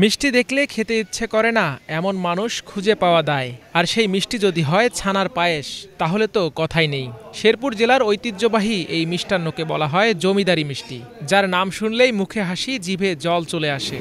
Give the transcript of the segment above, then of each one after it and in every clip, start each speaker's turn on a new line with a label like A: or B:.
A: মিষ্টি দেখলে খেতে ইচ্ছে করে না এমন মানুষ খুঁজে পাওয়া দায়। আর সেই মিষ্টি যদি হয় ছানার পায়েস, তাহলে তো কথাই নেই। শেরপুর জেলার ঐতিহ্যবাহী এই মিষ্টান্নকে বলা হয় জমিদারি মিষ্টি, যার নাম শুনলেই মুখে হাসি, জিভে জল চলে আসে।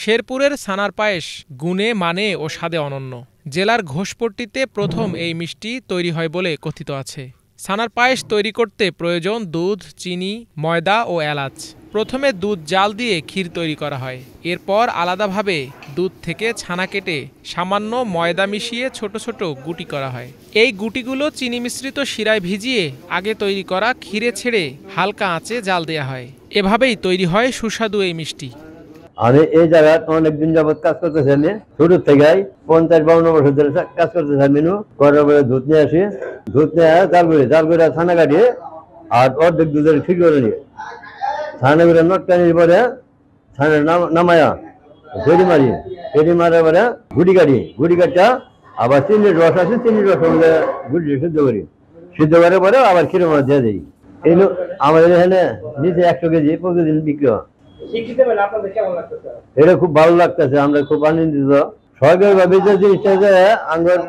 A: শেরপুরের ছানার পায়েস গুণে, মানে ও স্বাদে অনন্য। জেলার ঘোষপট্টিতে প্রথম এই মিষ্টি তৈরি হয় বলে কথিত আছে। ছানার পায়েস তৈরি করতে প্রয়োজন দুধ, চিনি, ময়দা ও এলাচ। প্রথমে দুধ জাল দিয়ে ক্ষীর তৈরি করা হয়। এরপর আলাদাভাবে দুধ থেকে ছানা কেটে সামান্য ময়দা মিশিয়ে ছোট ছোট গুটি করা হয়। এই গুটিগুলো চিনি মিশ্রিত শিরায় ভিজিয়ে আগে তৈরি করা ক্ষীরে ছেড়ে হালকা আঁচে জাল দেয়া হয়। এভাবেই তৈরি হয় সুস্বাদু এই মিষ্টি।
B: আমি এই জায়গায় অনেকদিন যাবৎ কাজ করতেছি। আমি ছোট থেকে 50-52 বছর ধরে কাজ করতেছি। মেনু করার পরে দুধ নিয়ে আসি, দুধ নিয়ে জাল করে ছানা কাটিয়ে আর অর্ধেক দুধের ক্ষীর করে নিয়ে ছানা করে নটকানির পরে ছানা নামায়া ফেরি মারার পরে গুটি কাটা আবার চিনির রস আছে, চিনির রস মধ্যে গুটি সিদ্ধ করি, সিদ্ধ করার পরে আবার ক্ষীরের মধ্যে দিয়ে দিই। এই আমাদের এখানে নিচে 100 কেজি প্রতিদিন বিক্রি হয়। এটা খুব ভালো লাগতেছে, আমরা খুব আনন্দিত। সরকার ভাবে যে জিনিসটা আমার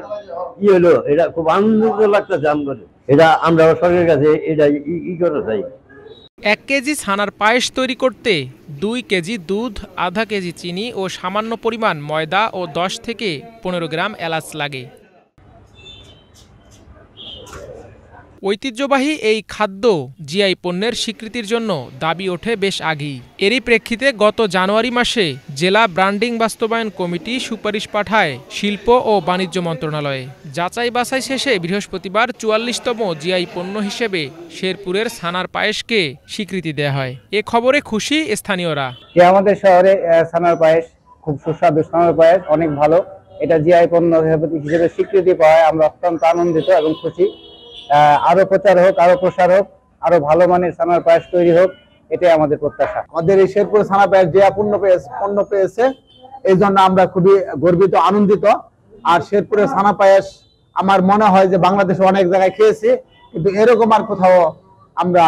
B: হলো, এটা খুব আনন্দিত লাগতেছে আমাদের। এটা আমরা সরকারের কাছে এটা করতে চাই।
A: 1 কেজি ছানার পায়েস তৈরি করতে 2 কেজি দুধ, আধা কেজি চিনি ও সামান্য পরিমাণ ময়দা ও 10 থেকে 15 গ্রাম এলাচ লাগে। ঐতিহ্যবাহী এই খাদ্য জিআই পণ্যের স্বীকৃতির জন্য দাবি ওঠে বেশ আগেই। এরই প্রেক্ষিতে গত জানুয়ারি মাসে জেলা ব্র্যান্ডিং বাস্তবায়ন কমিটি সুপারিশ পাঠায় শিল্প ও বাণিজ্য মন্ত্রণালয়ে। যাচাই বাছাই শেষে বৃহস্পতিবার 44তম জিআই পণ্য হিসেবে শেরপুরের ছানার পায়েসকে স্বীকৃতি দেয়া হয়। এ খবরে খুশি স্থানীয়রা।
C: আমাদের শহরে ছানার পায়েস খুব সুস্বাদু, ছানার পায়েস অনেক ভালো। এটা জিআই পণ্য হিসেবে স্বীকৃতি পাওয়ায় আমরা অত্যন্ত আনন্দিত এবং খুশি। আরো প্রচার হোক, আরো প্রসার হোক, আরো ভালো মানের ছানার পায়েস তৈরি হোক, এটাই আমাদের প্রত্যাশা। আমাদের এই শেরপুর ছানা পায়েস যে পণ্য পেয়েছে, এই জন্য আমরা খুবই গর্বিত, আনন্দিত। আর শেরপুরের ছানা পায়েস আমার মনে হয় যে বাংলাদেশে অনেক জায়গায় খেয়েছি, কিন্তু এরকম আর কোথাও আমরা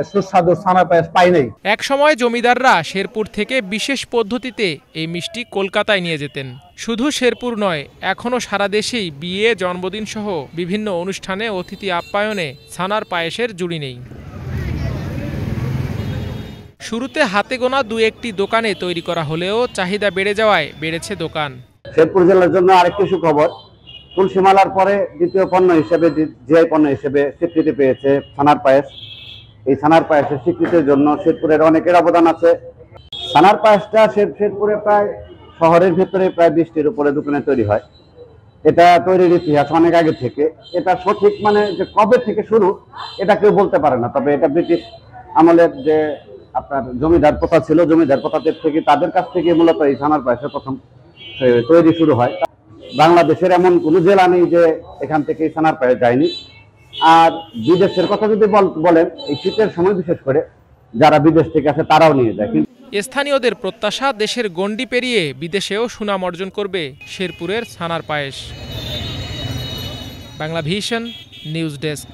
C: সুস্বাদু ছানা পায়েস পাই নাই।
A: এক সময় জমিদাররা শেরপুর থেকে বিশেষ পদ্ধতিতে এই মিষ্টি কলকাতায় নিয়ে যেতেন। শুধু শেরপুর নয়, এখনও সারা দেশেই বিয়ে, জন্মদিন সহ বিভিন্ন অনুষ্ঠানে অতিথি আপ্যায়নে ছানার পায়েসের জুড়ি নেই। শুরুতে হাতে গোনা 2-1টি দোকানে তৈরি করা হলেও চাহিদা বেড়ে যাওয়ায় বেড়েছে দোকান।
C: শেরপুর জেলার জন্য আরেকটি সুখবর, তুলসীমালার পরে দ্বিতীয় পণ্য হিসেবে, জিআই পণ্য হিসেবে স্বীকৃতি পেয়েছে ছানার পায়েস। এই ছানার পায়েসের স্বীকৃতির জন্য শেরপুরের অনেকের অবদান আছে। ছানার পায়েসটা শেরপুরে প্রায় শহরের ভেতরে প্রায় 20টির উপরে দোকানে তৈরি হয়। এটা তৈরির ইতিহাস অনেক আগে থেকে। এটা সঠিক মানে যে কবে থেকে শুরু এটা কেউ বলতে পারে না, তবে এটা ব্রিটিশ আমলের যে আপনার জমিদার প্রথা ছিল, জমিদার প্রথাদের থেকে, তাদের কাছ থেকে মূলত এই ছানার পায়েসের প্রথম তৈরি শুরু হয়। বাংলাদেশের এমন কোনো জেলা নেই যে এখান থেকে এই ছানার পায়েস যায়নি। আর বিদেশের কথা যদি বলেন, এই শীতের সময় বিশেষ করে যারা বিদেশ থেকে আসে তারাও নিয়ে যায়।
A: স্থানীয়দের প্রত্যাশা, দেশের গণ্ডি পেরিয়ে বিদেশেও সুনাম অর্জন করবে শেরপুরের ছানার পায়েস। Bangla vision news desk.